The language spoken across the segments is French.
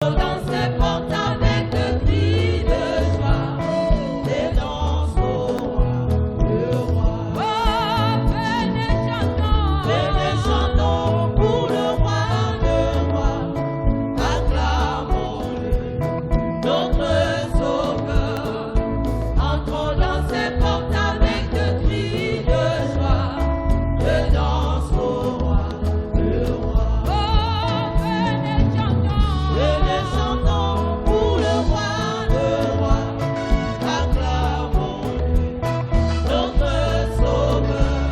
dans ses portes avec le cri de joie, et danse au roi, le roi. Oh, venez chantons pour le roi, acclamons-le, notre sauveur. Entrons dans ses portes avec le cri de joie, et danse au roi, le roi. Oh, venez chantons pour le roi, acclamons-le, notre sauveur.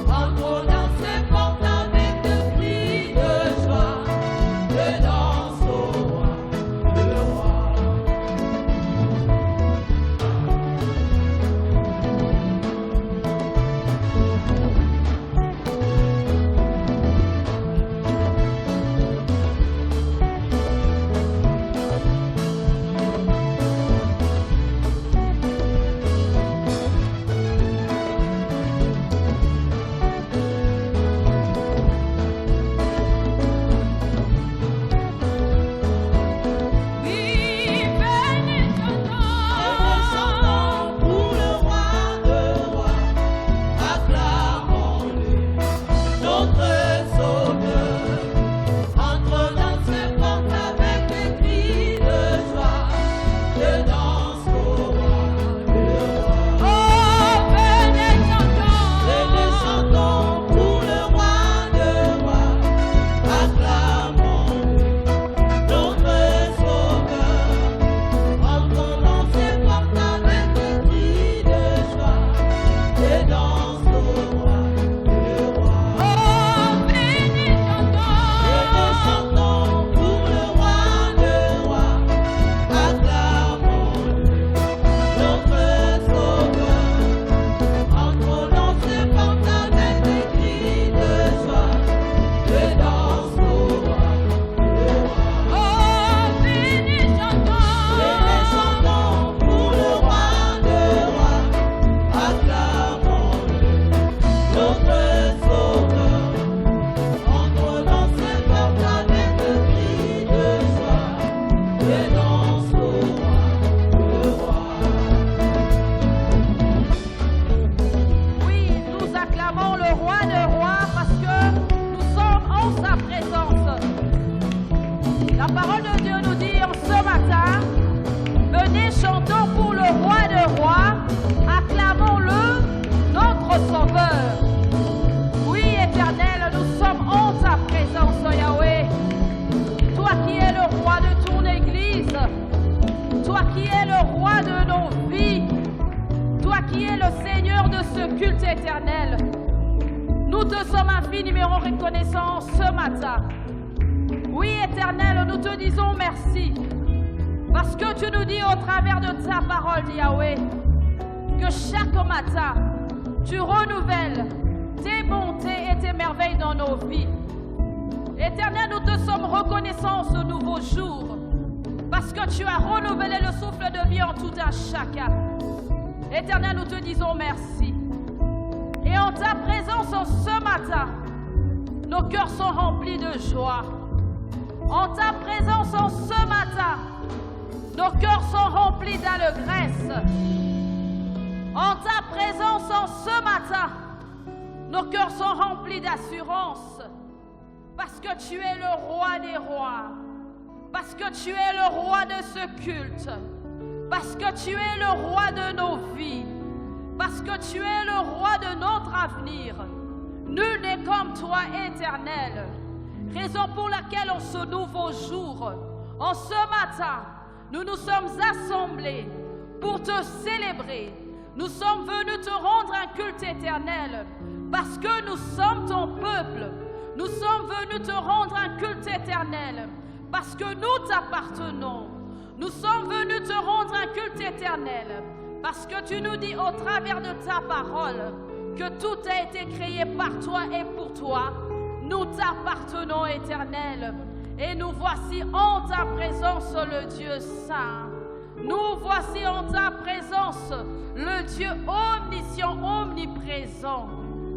Entrons dans ses portes avec le cri de joie, et danse au roi, le roi. Oui, venez chantons pour le roi, acclamons-le, notre sauveur. Entre dans ses portes avec des cris de joie, je danse au roi, le roi. Oh, venez chantons pour le roi, acclamons-le, notre sauveur. Entrons dans ses portes avec des cris de joie, et danse au roi, le roi. Oh, venez chantons pour le roi, acclamons-le, notre sauveur. Entrons dans ses portes avec des cris de joie, et danse au roi, le roi. Oh, venez chantons pour le roi, acclamons-le, notre sauveur. Entrons dans ses portes avec des cris de joie, et danse au roi, le roi. Oui, nous acclamons le roi des rois parce que nous sommes en sa présence. La parole de Dieu nous dit en ce matin, venez chantons pour le roi des rois, acclamons-le, notre sauveur. Oui, Éternel, nous sommes en ta présence, Yahweh. Toi qui es le roi de ton Église, toi qui es le roi de nos vies, toi qui es le Seigneur de ce culte éternel, nous te sommes infiniment reconnaissants ce matin. Oui, Éternel, nous te disons merci, parce que tu nous dis au travers de ta parole, Yahweh, que chaque matin, tu renouvelles tes bontés et tes merveilles dans nos vies. Éternel, nous te sommes reconnaissants ce nouveau jour, parce que tu as renouvelé le souffle de vie en tout un chacun. Éternel, nous te disons merci. Et en ta présence en ce matin, nos cœurs sont remplis de joie. En ta présence en ce matin, nos cœurs sont remplis d'allégresse. En ta présence en ce matin, nos cœurs sont remplis d'assurance. Parce que tu es le roi des rois. Parce que tu es le roi de ce culte. Parce que tu es le roi de nos vies. Parce que tu es le roi de notre avenir. Nul n'est comme toi, Éternel. Raison pour laquelle en ce nouveau jour, en ce matin, nous nous sommes assemblés pour te célébrer. Nous sommes venus te rendre un culte éternel parce que nous sommes ton peuple. Nous sommes venus te rendre un culte éternel parce que nous t'appartenons. Nous sommes venus te rendre un culte éternel parce que tu nous dis au travers de ta parole que tout a été créé par toi et pour toi. Nous t'appartenons, Éternel, et nous voici en ta présence, le Dieu saint. Nous voici en ta présence, le Dieu omniscient, omniprésent.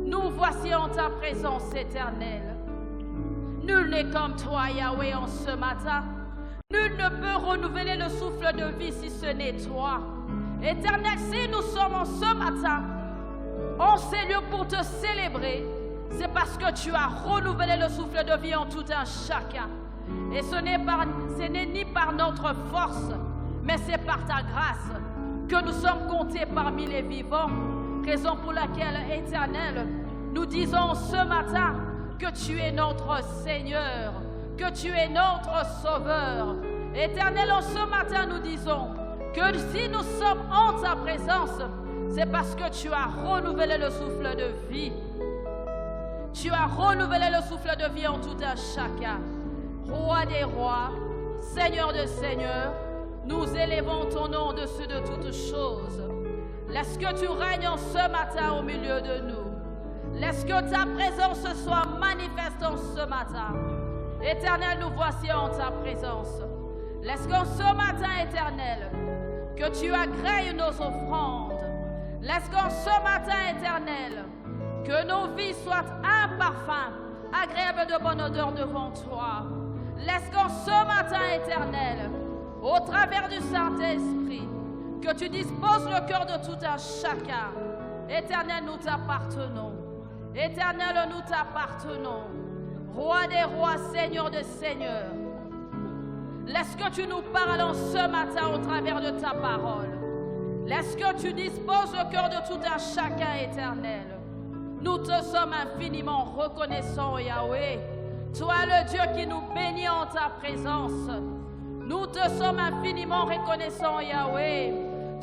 Nous voici en ta présence éternelle. Nul n'est comme toi, Yahweh, en ce matin. Nul ne peut renouveler le souffle de vie si ce n'est toi. Éternel, si nous sommes en ce matin, en ces lieux pour te célébrer, c'est parce que tu as renouvelé le souffle de vie en tout un chacun. Et ce n'est ni par notre force, mais c'est par ta grâce que nous sommes comptés parmi les vivants. Raison pour laquelle, Éternel, nous disons ce matin que tu es notre Seigneur, que tu es notre Sauveur. Éternel, en ce matin, nous disons que si nous sommes en ta présence, c'est parce que tu as renouvelé le souffle de vie. Tu as renouvelé le souffle de vie en tout un chacun. Roi des rois, Seigneur de seigneurs, nous élevons ton nom au-dessus de toutes choses. Laisse que tu règnes en ce matin au milieu de nous. Laisse que ta présence soit manifeste en ce matin. Éternel, nous voici en ta présence. Laisse qu'en ce matin, Éternel, que tu agrées nos offrandes. Laisse qu'en ce matin, Éternel, que nos vies soient un parfum agréable de bonne odeur devant toi. Laisse qu'en ce matin, Éternel, au travers du Saint-Esprit, que tu disposes le cœur de tout un chacun. Éternel, nous t'appartenons. Éternel, nous t'appartenons. Roi des rois, Seigneur des seigneurs. Laisse que tu nous parles en ce matin au travers de ta parole. Laisse que tu disposes le cœur de tout un chacun, Éternel. Nous te sommes infiniment reconnaissants, Yahweh. Toi, le Dieu qui nous bénit en ta présence. Nous te sommes infiniment reconnaissants, Yahweh.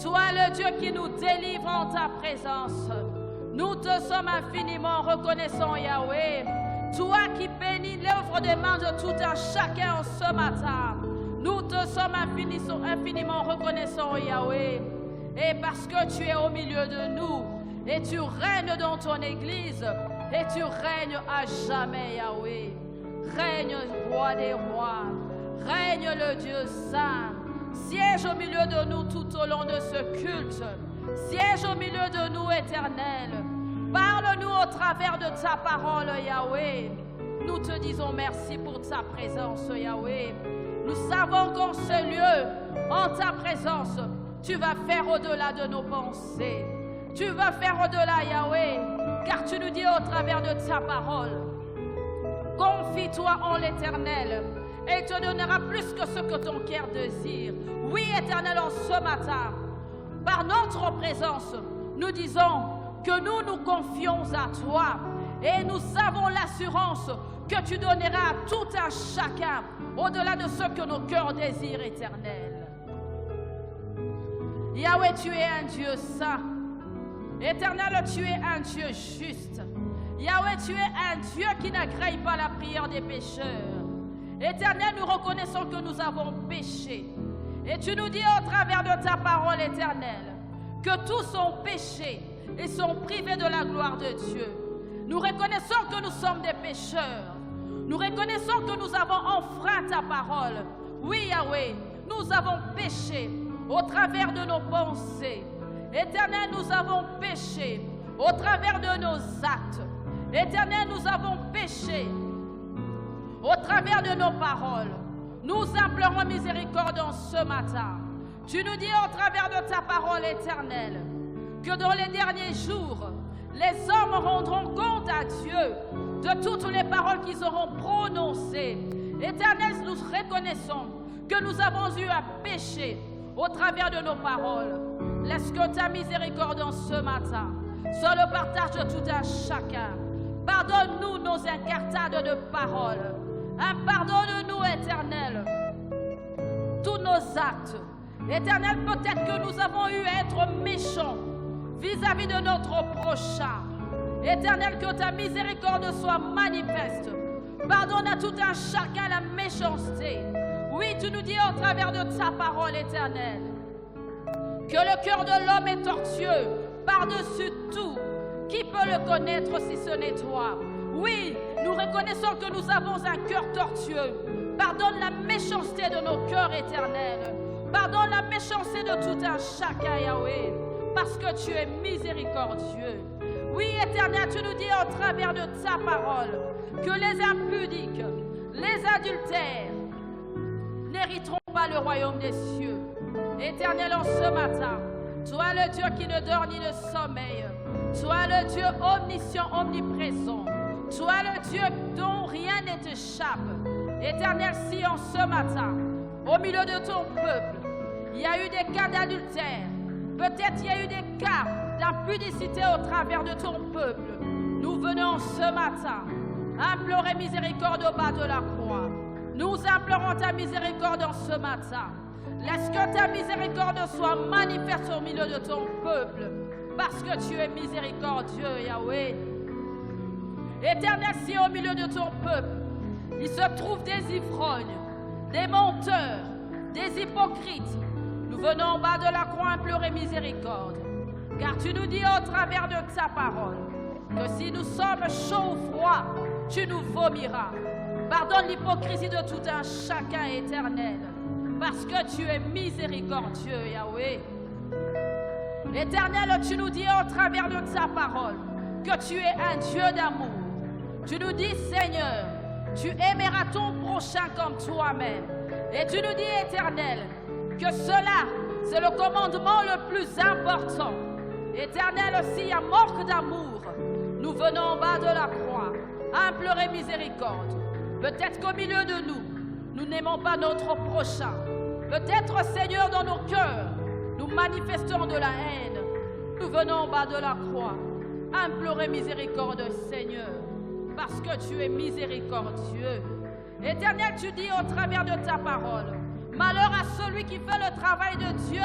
Toi, le Dieu qui nous délivre en ta présence. Nous te sommes infiniment reconnaissants, Yahweh. Toi qui bénis l'œuvre des mains de tout un chacun en ce matin. Nous te sommes infiniment reconnaissants, Yahweh. Et parce que tu es au milieu de nous, et tu règnes dans ton Église, et tu règnes à jamais, Yahweh. Règne, roi des rois. Règne le Dieu saint. Siège au milieu de nous tout au long de ce culte. Siège au milieu de nous, Éternel. Parle-nous au travers de ta parole, Yahweh. Nous te disons merci pour ta présence, Yahweh. Nous savons qu'en ce lieu, en ta présence, tu vas faire au-delà de nos pensées. Tu vas faire au-delà, Yahweh, car tu nous dis au travers de ta parole, confie-toi en l'Éternel, et il te donnera plus que ce que ton cœur désire. Oui, Éternel, en ce matin, par notre présence, nous disons que nous nous confions à toi, et nous avons l'assurance que tu donneras à tout un chacun au-delà de ce que nos cœurs désirent, Éternel. Yahweh, tu es un Dieu saint. Éternel, tu es un Dieu juste. Yahweh, tu es un Dieu qui n'agrée pas la prière des pécheurs. Éternel, nous reconnaissons que nous avons péché. Et tu nous dis au travers de ta parole, Éternel, que tous ont péché et sont privés de la gloire de Dieu. Nous reconnaissons que nous sommes des pécheurs. Nous reconnaissons que nous avons enfreint ta parole. Oui, Yahweh, nous avons péché au travers de nos pensées. Éternel, nous avons péché au travers de nos actes. Éternel, nous avons péché au travers de nos paroles. Nous implorons miséricorde en ce matin. Tu nous dis au travers de ta parole, Éternelle, que dans les derniers jours, les hommes rendront compte à Dieu de toutes les paroles qu'ils auront prononcées. Éternel, nous reconnaissons que nous avons eu à pécher au travers de nos paroles. Laisse que ta miséricorde en ce matin soit le partage de tout un chacun. Pardonne-nous nos incartades de paroles. Pardonne-nous, Éternel, tous nos actes. Éternel, peut-être que nous avons eu à être méchants vis-à-vis de notre prochain. Éternel, que ta miséricorde soit manifeste. Pardonne à tout un chacun la méchanceté. Oui, tu nous dis au travers de ta parole, Éternel, que le cœur de l'homme est tortueux par-dessus tout. Qui peut le connaître si ce n'est toi? Oui, nous reconnaissons que nous avons un cœur tortueux. Pardonne la méchanceté de nos cœurs, Éternel. Pardonne la méchanceté de tout un chacun, Yahweh, parce que tu es miséricordieux. Oui, Éternel, tu nous dis au travers de ta parole que les impudiques, les adultères, n'hériterons pas le royaume des cieux. Éternel, en ce matin, toi le Dieu qui ne dort ni ne sommeille, toi le Dieu omniscient, omniprésent, toi le Dieu dont rien ne t'échappe. Éternel, si en ce matin, au milieu de ton peuple, il y a eu des cas d'adultère, peut-être il y a eu des cas d'impudicité au travers de ton peuple, nous venons ce matin implorer miséricorde au bas de la croix. Nous implorons ta miséricorde en ce matin. Laisse que ta miséricorde soit manifeste au milieu de ton peuple, parce que tu es miséricordieux, Yahweh. Éternel, si au milieu de ton peuple, il se trouve des ivrognes, des menteurs, des hypocrites, nous venons en bas de la croix implorer miséricorde. Car tu nous dis au travers de ta parole que si nous sommes chauds ou froids, tu nous vomiras. Pardonne l'hypocrisie de tout un chacun, éternel, parce que tu es miséricordieux, Yahweh. Éternel, tu nous dis au travers de ta parole que tu es un Dieu d'amour. Tu nous dis, Seigneur, tu aimeras ton prochain comme toi-même. Et tu nous dis, Éternel, que cela, c'est le commandement le plus important. Éternel, s'il y a manque d'amour, nous venons en bas de la croix implorer miséricorde. Peut-être qu'au milieu de nous, nous n'aimons pas notre prochain. Peut-être, Seigneur, dans nos cœurs, nous manifestons de la haine. Nous venons en bas de la croix implorer miséricorde, Seigneur, parce que tu es miséricordieux. Éternel, tu dis au travers de ta parole, malheur à celui qui fait le travail de Dieu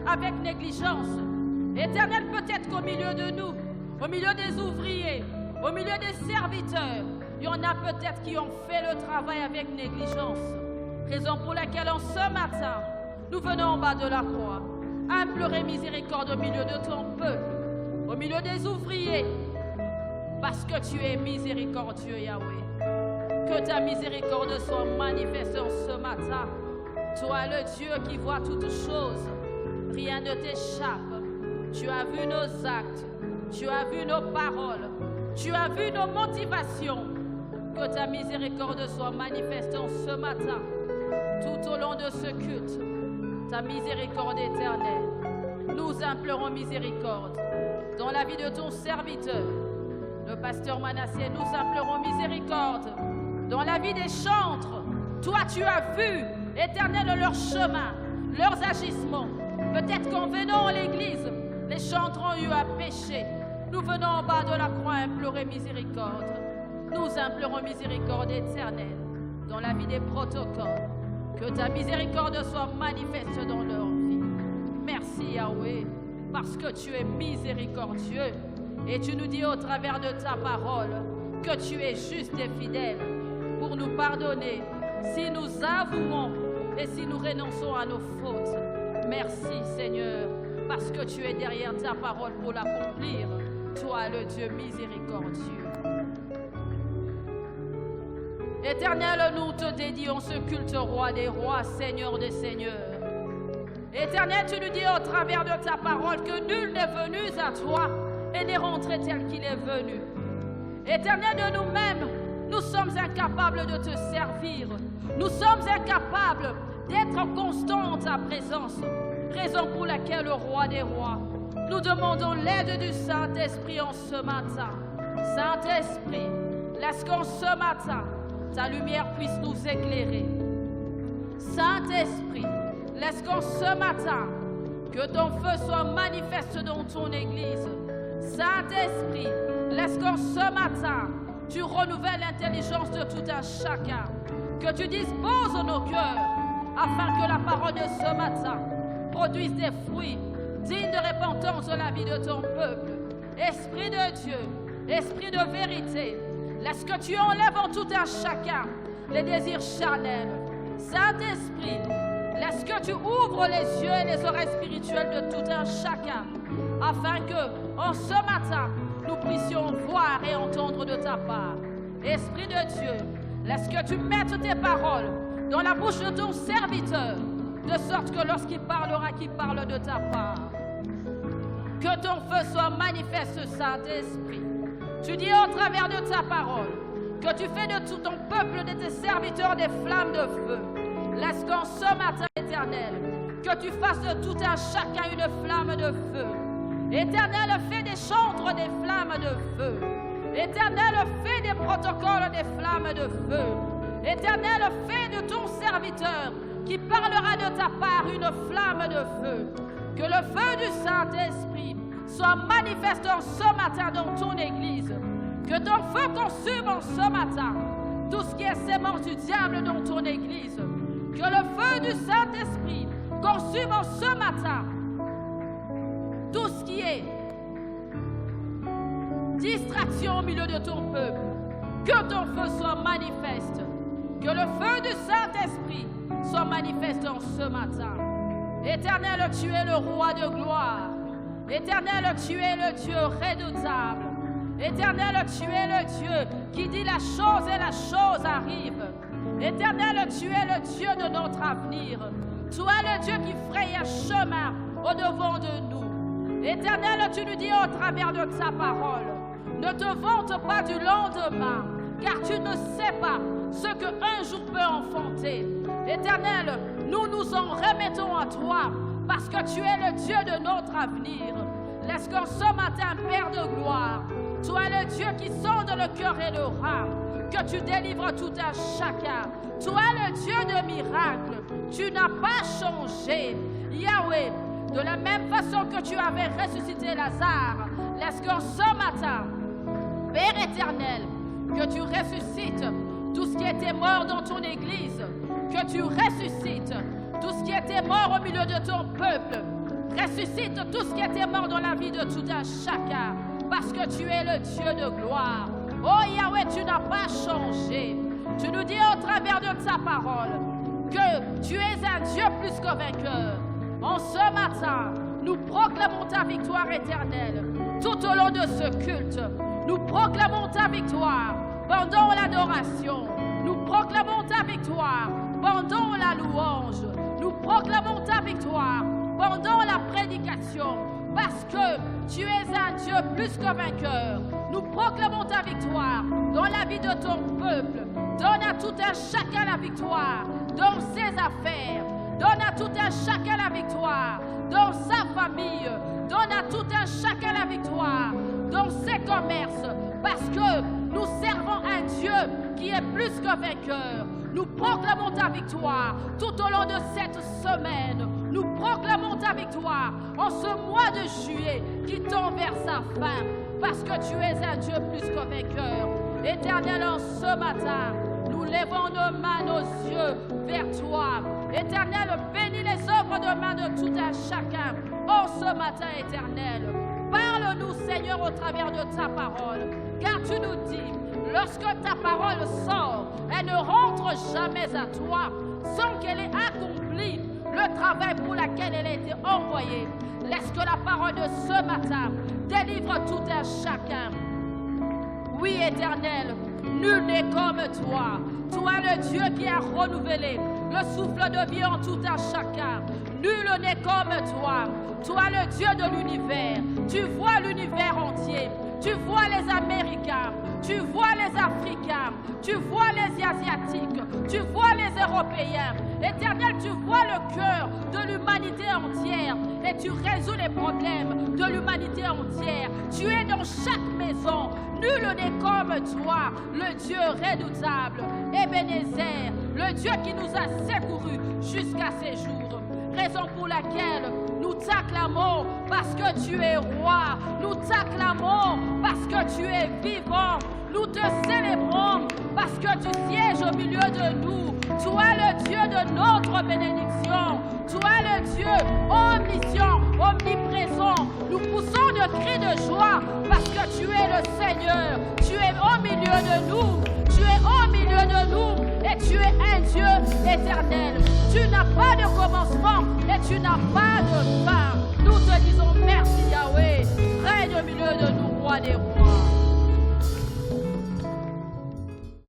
avec négligence. Éternel, peut-être qu'au milieu de nous, au milieu des ouvriers, au milieu des serviteurs, il y en a peut-être qui ont fait le travail avec négligence. Raison pour laquelle en ce matin, nous venons en bas de la croix, implorer miséricorde au milieu de ton peuple, au milieu des ouvriers, parce que tu es miséricordieux, Yahweh. Que ta miséricorde soit manifeste en ce matin. Toi, le Dieu qui voit toutes choses, rien ne t'échappe. Tu as vu nos actes, tu as vu nos paroles, tu as vu nos motivations. Que ta miséricorde soit manifeste en ce matin, tout au long de ce culte. Ta miséricorde éternelle. Nous implorons miséricorde dans la vie de ton serviteur, le pasteur Manassé. Nous implorons miséricorde dans la vie des chantres. Toi, tu as vu, éternel, leur chemin, leurs agissements. Peut-être qu'en venant à l'église, les chantres ont eu à pécher. Nous venons en bas de la croix implorer miséricorde. Nous implorons miséricorde éternelle dans la vie des protocoles. Que ta miséricorde soit manifeste dans leur vie. Merci Yahweh, parce que tu es miséricordieux. Et tu nous dis au travers de ta parole que tu es juste et fidèle pour nous pardonner si nous avouons et si nous renonçons à nos fautes. Merci Seigneur, parce que tu es derrière ta parole pour l'accomplir. Toi le Dieu miséricordieux. Éternel, nous te dédions ce culte, roi des rois, Seigneur des seigneurs. Éternel, tu nous dis au travers de ta parole que nul n'est venu à toi et n'est rentré tel qu'il est venu. Éternel, de nous-mêmes, nous sommes incapables de te servir. Nous sommes incapables d'être constants en ta présence. Raison pour laquelle, le roi des rois, nous demandons l'aide du Saint-Esprit en ce matin. Saint-Esprit, laisse qu'en ce matin, ta lumière puisse nous éclairer. Saint-Esprit, laisse qu'en ce matin, que ton feu soit manifeste dans ton Église. Saint-Esprit, laisse qu'en ce matin, tu renouvelles l'intelligence de tout un chacun. Que tu disposes nos cœurs, afin que la parole de ce matin produise des fruits dignes de repentance dans la vie de ton peuple. Esprit de Dieu, Esprit de vérité, laisse que tu enlèves en tout un chacun les désirs charnels. Saint-Esprit, laisse que tu ouvres les yeux et les oreilles spirituelles de tout un chacun, afin que, en ce matin, nous puissions voir et entendre de ta part. Esprit de Dieu, laisse que tu mettes tes paroles dans la bouche de ton serviteur, de sorte que lorsqu'il parlera, qu'il parle de ta part. Que ton feu soit manifeste, Saint-Esprit. Tu dis au travers de ta parole que tu fais de tout ton peuple, de tes serviteurs, des flammes de feu. Laisse qu'en ce matin, Éternel, que tu fasses de tout un chacun une flamme de feu. Éternel, fais des chantres des flammes de feu. Éternel, fais des protocoles des flammes de feu. Éternel, fais de ton serviteur qui parlera de ta part une flamme de feu. Que le feu du Saint-Esprit soit manifeste en ce matin dans ton église. Que ton feu consume en ce matin tout ce qui est sémence du diable dans ton église. Que le feu du Saint-Esprit consume en ce matin tout ce qui est distraction au milieu de ton peuple. Que ton feu soit manifeste. Que le feu du Saint-Esprit soit manifeste en ce matin. Éternel, tu es le roi de gloire. Éternel, tu es le Dieu redoutable. Éternel, tu es le Dieu qui dit la chose et la chose arrive. Éternel, tu es le Dieu de notre avenir. Toi, le Dieu qui fraye un chemin au-devant de nous. Éternel, tu nous dis au travers de ta parole, ne te vante pas du lendemain, car tu ne sais pas ce qu'un jour peut enfanter. Éternel, nous nous en remettons à toi, parce que tu es le Dieu de notre avenir. Laisse qu'en ce matin, Père de gloire, toi le Dieu qui sonde le cœur et le rein, que tu délivres tout un chacun. Toi le Dieu de miracles, tu n'as pas changé. Yahweh, de la même façon que tu avais ressuscité Lazare, laisse qu'en ce matin, Père éternel, que tu ressuscites tout ce qui était mort dans ton église, que tu ressuscites tout ce qui était mort au milieu de ton peuple. Ressuscite tout ce qui était mort dans la vie de tout un chacun, parce que tu es le Dieu de gloire. Oh Yahweh, tu n'as pas changé. Tu nous dis au travers de ta parole que tu es un Dieu plus que vainqueur. En ce matin, nous proclamons ta victoire éternelle tout au long de ce culte. Nous proclamons ta victoire pendant l'adoration. Nous proclamons ta victoire pendant la louange. Nous proclamons ta victoire pendant la prédication, parce que tu es un Dieu plus que vainqueur. Nous proclamons ta victoire dans la vie de ton peuple. Donne à tout un chacun la victoire dans ses affaires. Donne à tout un chacun la victoire dans sa famille. Donne à tout un chacun la victoire dans ses commerces, parce que nous servons un Dieu qui est plus que vainqueur. Nous proclamons ta victoire tout au long de cette semaine. Nous proclamons ta victoire en ce mois de juillet qui tend vers sa fin, parce que tu es un Dieu plus que vainqueur. Éternel, en ce matin, nous levons nos mains, nos yeux vers toi. Éternel, bénis les œuvres de main de tout un chacun. En ce matin, éternel, parle-nous, Seigneur, au travers de ta parole, car tu nous dis, lorsque ta parole sort, elle ne rentre jamais à toi sans qu'elle ait accompli le travail pour lequel elle a été envoyée. Laisse que la parole de ce matin délivre tout un chacun. Oui, éternel, nul n'est comme toi. Toi, le Dieu qui a renouvelé le souffle de vie en tout un chacun. Nul n'est comme toi. Toi, le Dieu de l'univers. Tu vois l'univers entier. Tu vois les Américains. Tu vois les Africains. Tu vois les Asiatiques. Tu vois les Européens. Éternel, tu vois le cœur de l'humanité entière. Et tu résous les problèmes de l'humanité entière. Tu es dans chaque maison. Nul n'est comme toi, le Dieu redoutable, Ebenezer, le Dieu qui nous a secourus jusqu'à ces jours. Raison pour laquelle nous t'acclamons parce que tu es roi. Nous t'acclamons parce que tu es vivant. Nous te célébrons parce que tu sièges au milieu de nous. Toi le Dieu de notre bénédiction. Toi le Dieu omniscient, omniprésent. Nous poussons de cris de joie parce que tu es le Seigneur. Tu es au milieu de nous. Tu es au milieu de nous et tu es un Dieu éternel. Tu n'as pas de commencement et tu n'as pas de fin. Nous te disons merci Yahweh. Règne au milieu de nous, roi des rois.